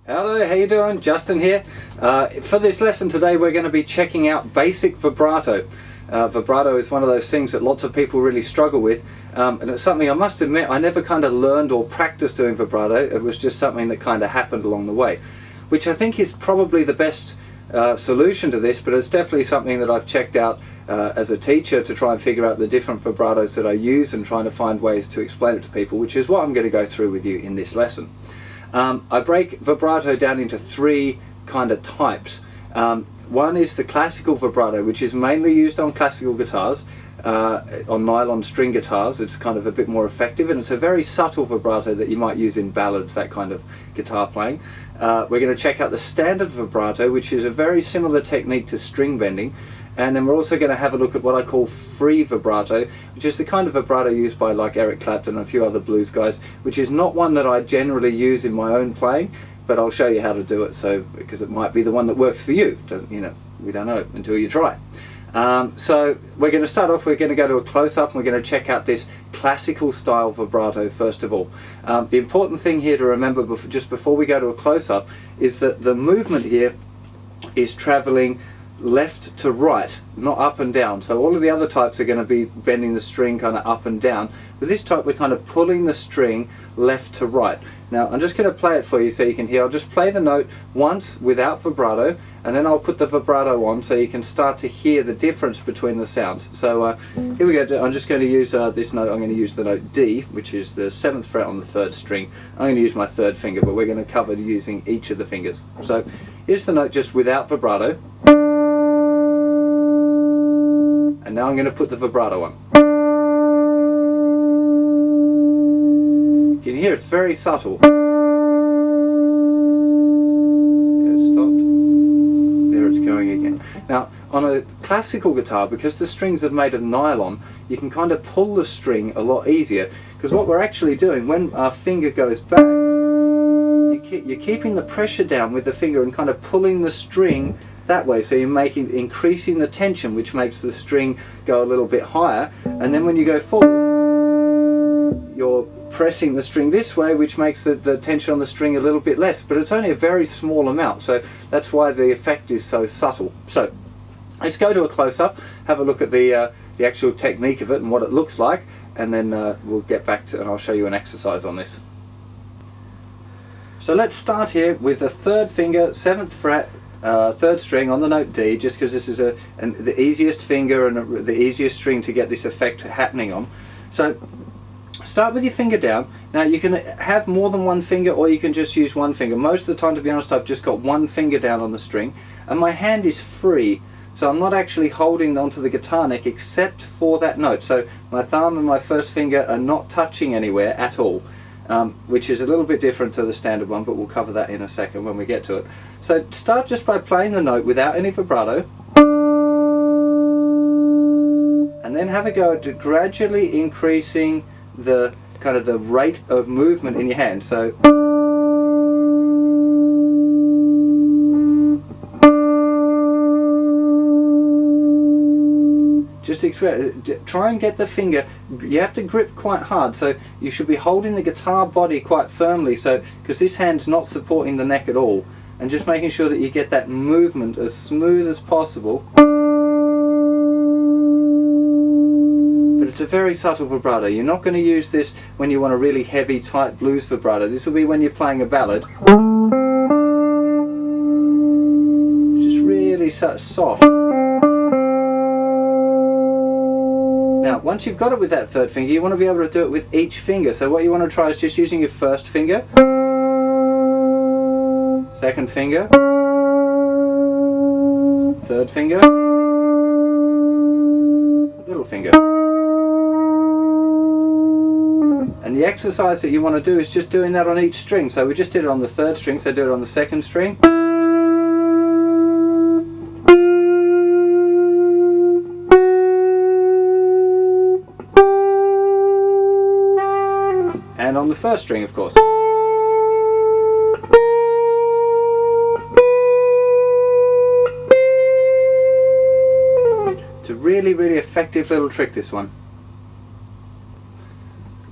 Hello, how you doing? Justin here. For this lesson today we're going to be checking out basic vibrato. Vibrato is one of those things that lots of people really struggle with, and it's something I must admit I never kind of learned or practiced doing vibrato. It was just something that kind of happened along the way, which I think is probably the best solution to this, but it's definitely something that I've checked out as a teacher to try and figure out the different vibratos that I use and trying to find ways to explain it to people, which is what I'm going to go through with you in this lesson. I break vibrato down into three kind of types. One is the classical vibrato, which is mainly used on classical guitars, on nylon string guitars. It's kind of a bit more effective, and it's a very subtle vibrato that you might use in ballads, that kind of guitar playing. We're going to check out the standard vibrato, which is a very similar technique to string bending. And then we're also going to have a look at what I call free vibrato, which is the kind of vibrato used by like Eric Clapton and a few other blues guys, which is not one that I generally use in my own playing, but I'll show you how to do it, so because it might be the one that works for you. You know, we don't know until you try. So we're going to start off, we're going to go to a close-up and we're going to check out this classical style vibrato first of all. The important thing here to remember just before we go to a close-up is that the movement here is traveling left to right, not up and down. So all of the other types are going to be bending the string kind of up and down. With this type we're kind of pulling the string left to right. Now I'm just going to play it for you so you can hear. I'll just play the note once without vibrato, and then I'll put the vibrato on so you can start to hear the difference between the sounds. So here we go. I'm just going to use this note. I'm going to use the note D, which is the 7th fret on the 3rd string. I'm going to use my 3rd finger, but we're going to cover using each of the fingers. So here's the note just without vibrato. And now I'm going to put the vibrato on. You can hear it's very subtle. There, it stopped. There it's going again. Now on a classical guitar, because the strings are made of nylon, you can kind of pull the string a lot easier, because what we're actually doing when our finger goes back, you're keeping the pressure down with the finger and kind of pulling the string that way, so you're increasing the tension, which makes the string go a little bit higher, and then when you go forward you're pressing the string this way, which makes the tension on the string a little bit less, but it's only a very small amount, so that's why the effect is so subtle. So let's go to a close-up, have a look at the actual technique of it and what it looks like, and then we'll get back to and I'll show you an exercise on this. So let's start here with the 3rd finger, 7th fret, 3rd string on the note D, just because this is the easiest finger and the easiest string to get this effect happening on. So start with your finger down. Now you can have more than one finger, or you can just use one finger. Most of the time, to be honest, I've just got one finger down on the string and my hand is free, so I'm not actually holding onto the guitar neck except for that note. So my thumb and my 1st finger are not touching anywhere at all. Which is a little bit different to the standard one, but we'll cover that in a second when we get to it. So start just by playing the note without any vibrato, and then have a go at gradually increasing the kind of the rate of movement in your hand. So just try and get the finger, you have to grip quite hard, so you should be holding the guitar body quite firmly, so because this hand's not supporting the neck at all, and just making sure that you get that movement as smooth as possible. But it's a very subtle vibrato. You're not going to use this when you want a really heavy, tight blues vibrato. This will be when you're playing a ballad. It's just really soft. Now, once you've got it with that 3rd finger, you want to be able to do it with each finger. So what you want to try is just using your 1st finger, 2nd finger, 3rd finger, little finger. And the exercise that you want to do is just doing that on each string. So we just did it on the 3rd string, so do it on the 2nd string. And on the 1st string, of course. It's a really, really effective little trick, this one.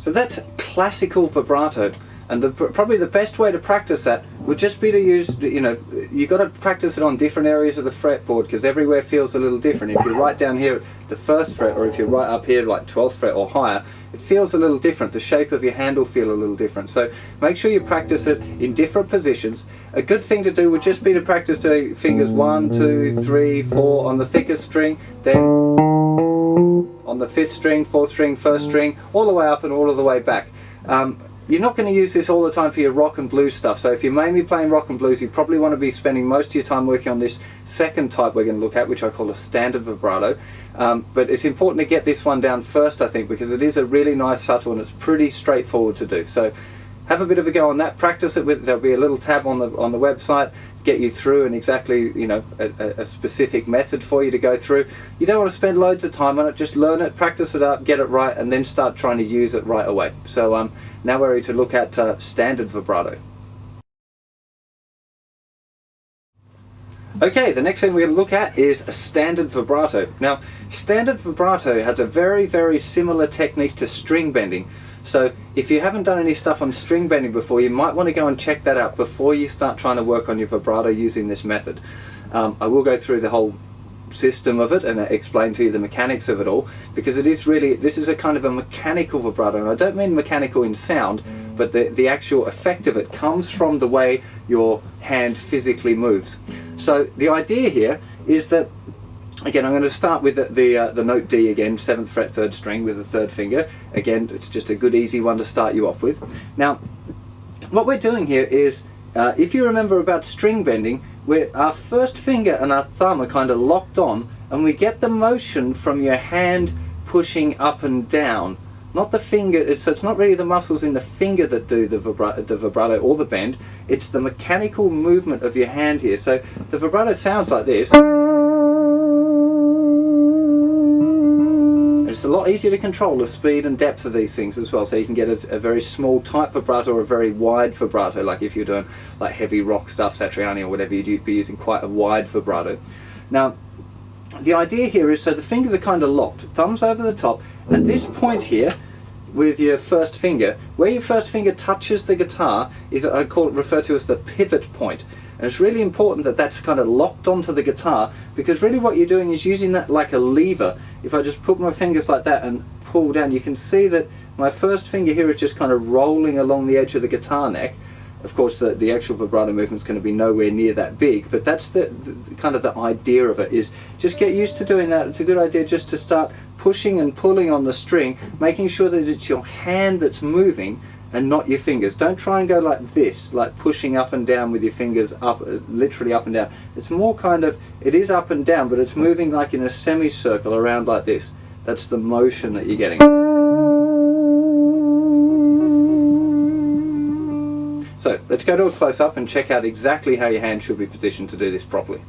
So that's classical vibrato, and probably the best way to practice that would just be to use, you got to practice it on different areas of the fretboard, because everywhere feels a little different. If you're right down here at the 1st fret, or if you're right up here like 12th fret or higher, it feels a little different. The shape of your hand will feel a little different. So make sure you practice it in different positions. A good thing to do would just be to practice doing fingers 1, 2, 3, 4 on the thickest string, then on the 5th string, 4th string, 1st string, all the way up and all of the way back. You're not going to use this all the time for your rock and blues stuff, so if you're mainly playing rock and blues, you probably want to be spending most of your time working on this second type we're going to look at, which I call a standard vibrato. But it's important to get this one down first, I think, because it is a really nice subtle and it's pretty straightforward to do. So have a bit of a go on that, practice it with, there'll be a little tab on the website, get you through and exactly, a specific method for you to go through. You don't want to spend loads of time on it, just learn it, practice it up, get it right, and then start trying to use it right away. So now we're ready to look at standard vibrato. Okay, the next thing we're going to look at is a standard vibrato. Now, standard vibrato has a very, very similar technique to string bending. So if you haven't done any stuff on string bending before, you might want to go and check that out before you start trying to work on your vibrato using this method. I will go through the whole system of it and explain to you the mechanics of it all, because it is really, this is a kind of a mechanical vibrato, and I don't mean mechanical in sound, but the actual effect of it comes from the way your hand physically moves. So the idea here is that, again, I'm going to start with the note D again, 7th fret 3rd string with the 3rd finger. Again, it's just a good easy one to start you off with. Now, what we're doing here is, if you remember about string bending, where our first finger and our thumb are kind of locked on, and we get the motion from your hand pushing up and down. Not the finger, so it's not really the muscles in the finger that do the vibrato or the bend, it's the mechanical movement of your hand here. So the vibrato sounds like this. It's a lot easier to control the speed and depth of these things as well, so you can get a very small tight vibrato or a very wide vibrato, like if you're doing like heavy rock stuff, Satriani or whatever, you'd be using quite a wide vibrato. Now, the idea here is, so the fingers are kind of locked, thumbs over the top, and this point here with your first finger, where your first finger touches the guitar, is, I refer to as the pivot point. And it's really important that that's kind of locked onto the guitar, because really what you're doing is using that like a lever. If I just put my fingers like that and pull down, you can see that my first finger here is just kind of rolling along the edge of the guitar neck. Of course, the actual vibrato movement's going to be nowhere near that big, but that's the kind of the idea of it, is just get used to doing that. It's a good idea just to start pushing and pulling on the string, making sure that it's your hand that's moving and not your fingers. Don't try and go like this, like pushing up and down with your fingers up, literally up and down. It's more kind of, it is up and down, but it's moving like in a semicircle around like this. That's the motion that you're getting. So let's go to a close-up and check out exactly how your hand should be positioned to do this properly.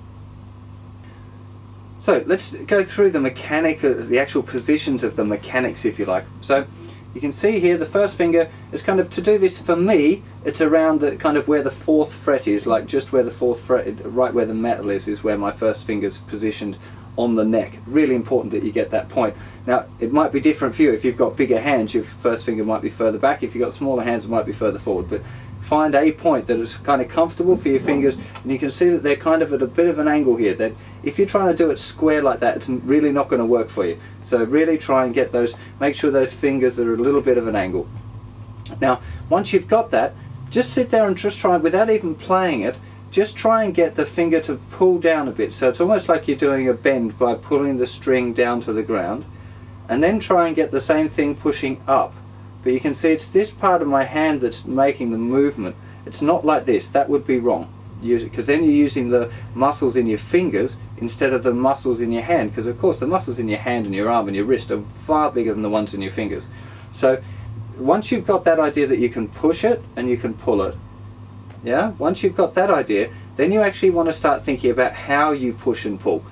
So let's go through the mechanic, the actual positions of the mechanics, if you like. So you can see here the first finger is kind of, to do this for me, it's around the kind of where the 4th fret is, like just where the 4th fret, right where the metal is where my first finger's positioned on the neck. Really important that you get that point. Now, it might be different for you. If you've got bigger hands, your first finger might be further back. If you've got smaller hands, it might be further forward. But find a point that is kind of comfortable for your fingers, and you can see that they're kind of at a bit of an angle here. That if you're trying to do it square like that, it's really not going to work for you. So really try and get those, make sure those fingers are a little bit of an angle. Now, once you've got that, just sit there and just try, without even playing it, just try and get the finger to pull down a bit. So it's almost like you're doing a bend by pulling the string down to the ground, and then try and get the same thing pushing up. But you can see it's this part of my hand that's making the movement. It's not like this. That would be wrong. Because then you're using the muscles in your fingers instead of the muscles in your hand. Because of course the muscles in your hand and your arm and your wrist are far bigger than the ones in your fingers. So once you've got that idea that you can push it and you can pull it, yeah? Once you've got that idea, then you actually want to start thinking about how you push and pull.